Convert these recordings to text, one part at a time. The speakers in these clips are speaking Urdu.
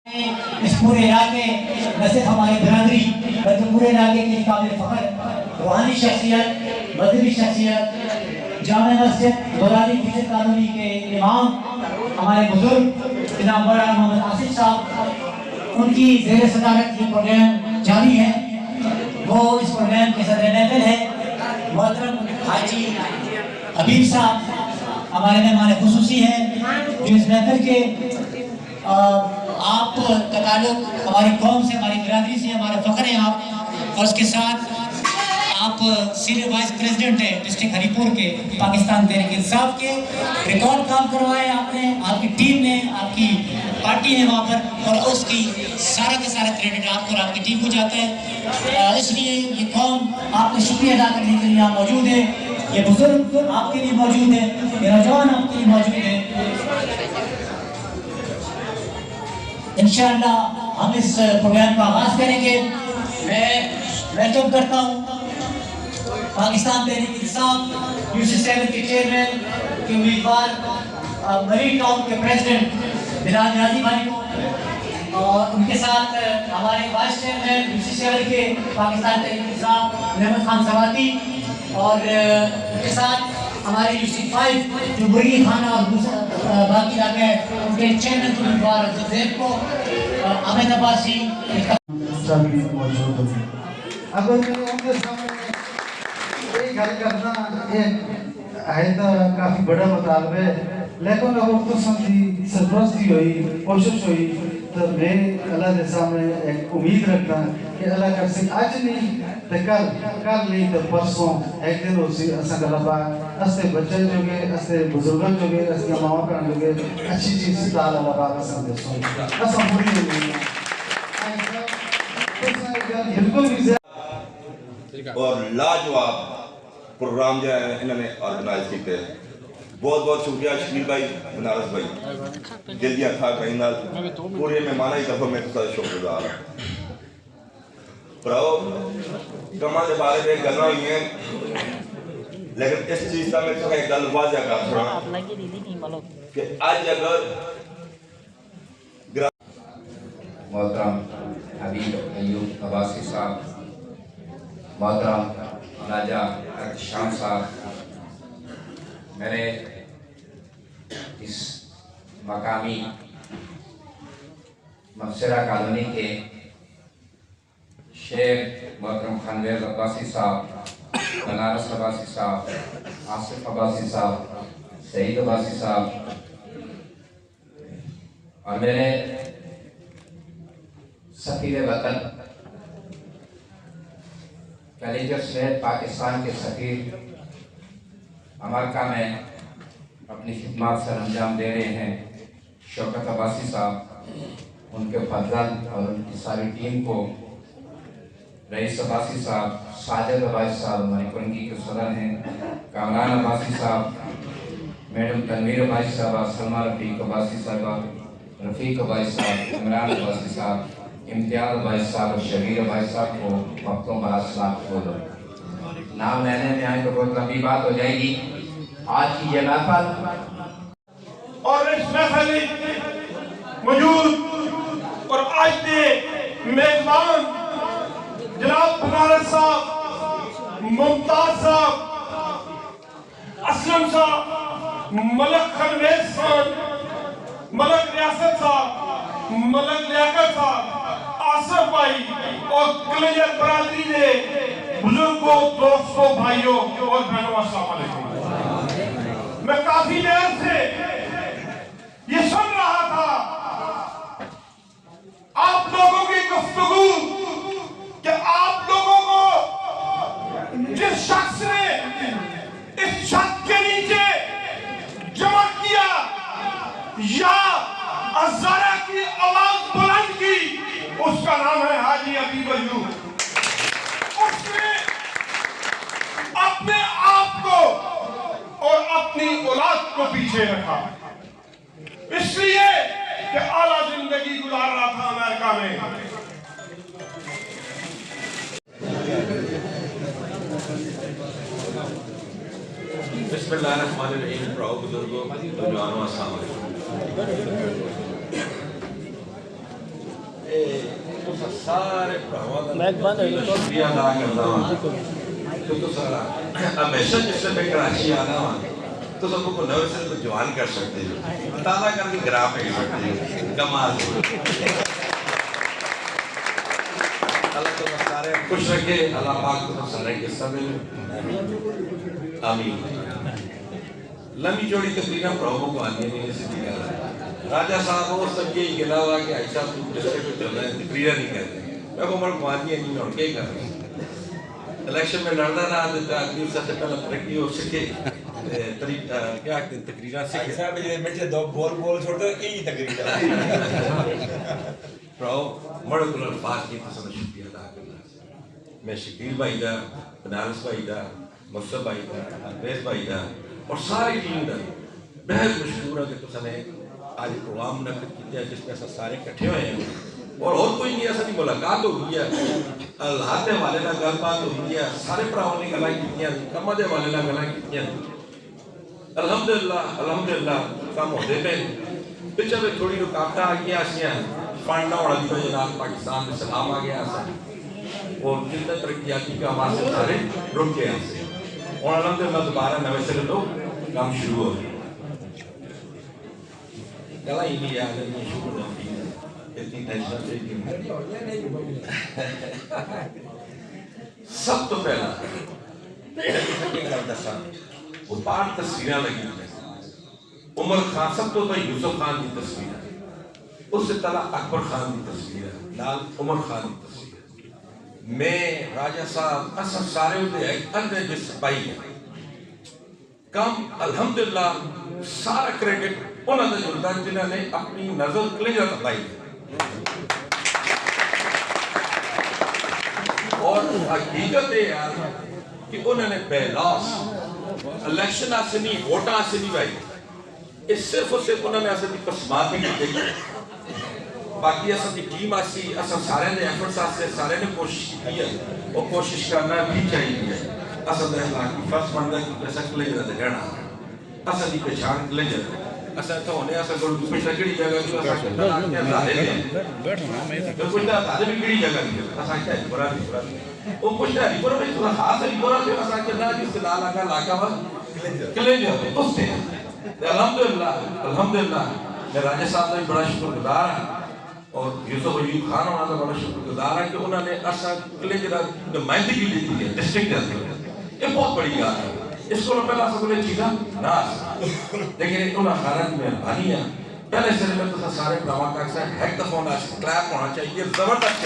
اس پورے علاقے نہ صرف ہماری برادری بلکہ پورے علاقے کی قابل فخر روحانی شخصیت، مذہبی شخصیت، جامع مسجد دورانی فکر قانونی کے امام ہمارے بزرگ جناب مولانا محمد آصف صاحب، ان کی زیر صدارت یہ پروگرام جاری ہے۔ وہ اس پروگرام کے صدر محفل ہے محترم حاجی حبیب صاحب، ہمارے مہمان خصوصی ہیں جو اس محفل کے آپ کا تعلق ہماری قوم سے، ہماری برادری سے، ہمارا فخر ہے آپ، اور اس کے ساتھ آپ سینئر وائس پریزیڈنٹ ہیں ڈسٹرکٹ ہری پور کے پاکستان تحریک انصاف کے۔ ریکارڈ کام کروایا آپ نے، آپ کی ٹیم نے، آپ کی پارٹی ہے وہاں پر، اور اس کی سارا کا سارا کریڈٹ آپ کو اور آپ کی ٹیم کو جاتا ہے۔ اس لیے یہ قوم آپ کا شکریہ ادا کرنے کے لیے یہاں موجود ہے، یہ بزرگ آپ کے لیے موجود ہے، یہ نوجوان آپ کے لیے موجود ہے۔ انشاءاللہ ہم اس پروگرام کا آغاز کریں گے۔ میں ویلکم کرتا ہوں پاکستان تحریک انصاف UC7 کے چیئرمین کے امیدوار مری ٹاؤن کے پریزیڈنٹ بلال نیازی بھائی کو، اور ان کے ساتھ ہمارے وائس چیئرمین UC7 کے پاکستان تحریک انصاف محمد خان سواتی، اور ان کے ساتھ ہمارے UC5 جو مرغی خانہ اور باقی علاقے ہیں ان کے چیئرمین کے امیدوار زیب کو احمد عباسی موجود ہوگی۔ اگر ان کے سامنے ایک حل کرنا ایک عہدہ کافی بڑا مطالبہ ہے، لیکن اگر تو سمجھی سرپرستی ہوئی، کوشش ہوئی، تو میں اللہ کے سامنے ایک امید رکھتا کہ اللہ کر سے آج نہیں تو کل نہیں تو پرسوں ایک دن اسی اساں گلبا استے بچے جو گے، استے بزرگان جو گے، استے ماں پران جو گے اچھی چیز دال اللہ پاک اساں دے سو اساں پوری نہیں اور لاجواب پروگرام جو ہے انہوں نے آرگنائز کیتے۔ بہت بہت شکریہ شکیل بھائی، بنارس بھائی، دل دیا تھا کہیں نال پورے مہمانہ ہی دفعہ میں تو شکر گزار ہوں۔ پراؤ کما دے بارے میں گلنا ہوئی ہیں، لیکن اس چیز کا میں تو ایک گل واضح کر رہا کہ آج اگر محترم حبیب ایوب عباسی صاحب، محترم راجہ احتشام صاحب، میرے اس مقامی مبصرہ کالونی کے شیخ محترم خانویز عباسی صاحب، بنارس عباسی صاحب، آصف عباسی صاحب، سعید عباسی صاحب، اور میرے سفیر وطن کلیجر شہر پاکستان کے سفیر امریکہ میں اپنی خدمات سر انجام دے رہے ہیں شوکت عباسی صاحب، ان کے فرزند اور ان کی ساری ٹیم کو، رئیس عباسی صاحب، ساجد عباسی صاحب ہماری کنگی کے صدر ہیں، کامران عباسی صاحب، میڈم تنویر عباسی صاحب، سلمہ رفیق عباسی صاحب، رفیق عباسی صاحب، عمران عباسی صاحب، امتیاز عباسی صاحب اور شبیر عباسی صاحب کو وقتوں بعد السلام بولو۔ نام لینے میں آئے تو بہت لمبی بات ہو جائے گی۔ آج کی یہ محفل اور اس محفل موجود اور آج کے میزبان جناب بنارس صاحب، ممتاز صاحب، اسلم صاحب، ملک خانویز صاحب، ملک ریاست صاحب، ملک لیاقت صاحب، آصف بھائی اور کلیجر برادری نے بزرگوں، دوستوں، بھائیوں اور بہنوں، السلام علیکم۔ میں کافی دیر سے یہ سن رہا تھا آپ لوگوں کی گفتگو کہ آپ لوگوں کو جس شخص نے اس چھت کے نیچے جمع کیا یا ازارہ کی آواز بلند کی، اس کا نام ہے حاجی حبیب ایوب۔ اس نے اپنے آپ کو اور اپنی اولاد کو پیچھے رکھا، اس لیے کہ اعلیٰ زندگی گزار رہا تھا امریکہ میں۔ بسم اللہ الرحمن الرحیم، پراؤ بزرگوں، نوجوانوں، السلام علیکم۔ سارے شکریہ ادا کرتا ہوں ہمیشہ جس سے میں کراچی آنا ہوں تو سب کو نوے سے جوان کر سکتے ہو تازہ کر کے گرا پہ سکتے ہو کمال اللہ تمہیں سارے خوش رکھے اللہ پاک تمہیں سارے کے سب آمین لمبی جوڑی تقریرہ پروموں کو آنے نہیں سے دکھا رہا راجہ صاحب وہ سب یہ گلا ہوا کہ عائشہ تم جس سے کوئی چل رہا ہے تقریرہ نہیں کرتے میں کو عمر کو آنے نہیں میں اڑکے ہی کر رہا ہوں الیکشن میں لڑنا رہا دیتا آدمی سب سے پہلے ترقی ہو سکے کیا تقریرہ سکے صاحب میں دو بول چھوڑ دو یہی تقریرہ پراؤ مڑ کل الفاظ کی تو سمجھ شکریہ ادا کرنا میں شکیل بھائی دا بنارس بھائی دا مصطفیٰ بھائی دا انگریز بھائی دا اور ساری ٹیم دا بہت مشکور ہے کہ تو سنے آج پروگرام منعقد کیا ہے جس میں ایسا سارے کٹھے ہوئے ہیں اور کوئی نہیں ایسا نہیں ملاقات ہو گئی ہے اللہ دے والے نہ گل بات ہو گئی ہے سارے پراؤں نے گلائیں کیتیاں کمہ دے والے نہ گلائیں کیتیاں الحمدللہ کام ہوتے پہ پچھے میں تھوڑی رکاوٹیں آ گیا ہیں فنڈ نہ ہونا دیو جناب پاکستان میں سلام آ گیا ہے اور جتنے ترقیاتی کا آواز سے سارے رک گئے ہیں اور الحمدللہ دوبارہ نوے سے لوگ کام شروع ہو گئے گلا ہی نہیں یاد ہے شروع ہو گئی اتنی ٹینشن سے سب تو پہلا وہ پار تصویریں لگی ہیں عمر خان سب تو یوسف خان کی تصویر ہے اس سے طلع اکبر خان کی تصویر ہے لال عمر خان کی تصویر ہے میں راجہ صاحب اصل سارے ہوتے ہیں اندھے جس سپائی ہیں کام الحمدللہ سارا کریڈٹ انہوں نے جلتا جنہوں نے اپنی نظر کلیجہ تبائی ہے اور حقیقت ہے یار کہ انہوں نے پہلاس الیکشن آسے نہیں ووٹا آسے نہیں بھائی اس صرف اور صرف انہوں نے آسے دی قسمات بھی کی گئی باقی ایسا دی ٹیم آسی ایسا سارے نے ایفرٹس آسے سارے نے کوشش کی ہے وہ کوشش کرنا بھی چاہیے ایسا دے اللہ کی فرس بندہ کی ایسا کلیجہ دے گھڑا ایسا دی پہچان کلیجہ ایسا تو ہونے ایسا پچھلا کڑی جگہ جو ایسا کڑی جگہ ایسا کیا ہے برا بھی وہ پوچھتا ہے ریپورا میں تھوڑا خاص ہے ریپورا میں ایسا کہنا جس سے لال آگا لاکا ہوا کلیجہ ہے اس سے الحمدللہ میں راجہ صاحب نے بڑا شکر گزار ہے اور یوسف ایوب خان ہونا تھا بڑا شکر گزار ہے کہ انہوں نے ایسا کلیجہ نمائندگی لیتی ہے ڈسٹرکٹ جاتے ہیں یہ بہت بڑی بات ہے اس کو پہلا سب نے چیزا ناس لیکن انہوں خارج میں بھانی ہے پہلے سے میں تو سارے پراما کا اکثر ہیک دفعہ ہونا کلیپ ہونا چاہیے زبردست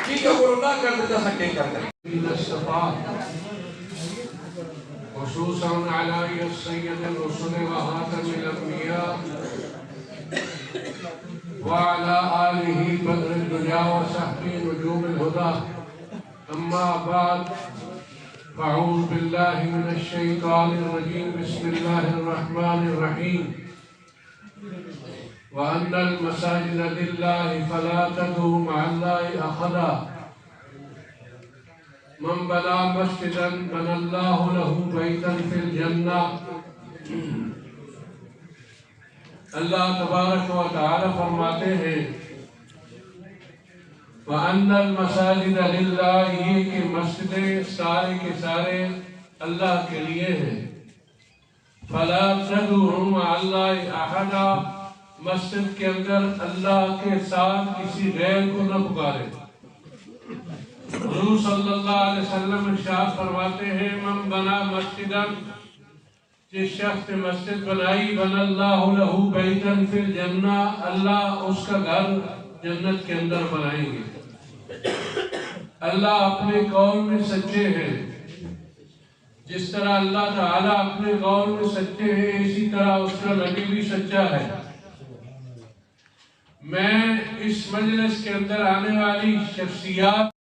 ٹھیک ہے وہ نہ کر دیتا سکے کر کریں خصوصاً علی السید الرسل و خاتم الانبیاء وعلى آله بدر الدجا وصحبه نجوم الهدى أما بعد فأعوذ بالله من الشيطان الرجيم بسم الله الرحمن الرحيم وأن المساجد لله فلا تدعوا مع الله أحدا من بنى مسجدا بنى الله له بيتا في الجنة اللہ تبارک و تعالی فرماتے ہیں وَأَنَّ الْمَسَاجِدَ لِلَّهِ یہ کہ مسجدیں سارے کے سارے اللہ کے لیے ہیں فَلَا تَدْعُوا مَعَ اللَّهِ أَحَدًا مسجد کے اندر اللہ کے ساتھ کسی غیر کو نہ پکارے حضور صلی اللہ علیہ وسلم ارشاد فرماتے ہیں من بنا مسجدا جس شخص نے مسجد بنائی بن اللہ لہو بیتن فی الجنہ اللہ اس کا گھر جنت کے اندر بنائیں گے اللہ اپنے قول میں سچے ہیں جس طرح اللہ تعالیٰ اپنے قول میں سچے ہیں اسی طرح اس کا نبی بھی سچا ہے میں اس مجلس کے اندر آنے والی شخصیات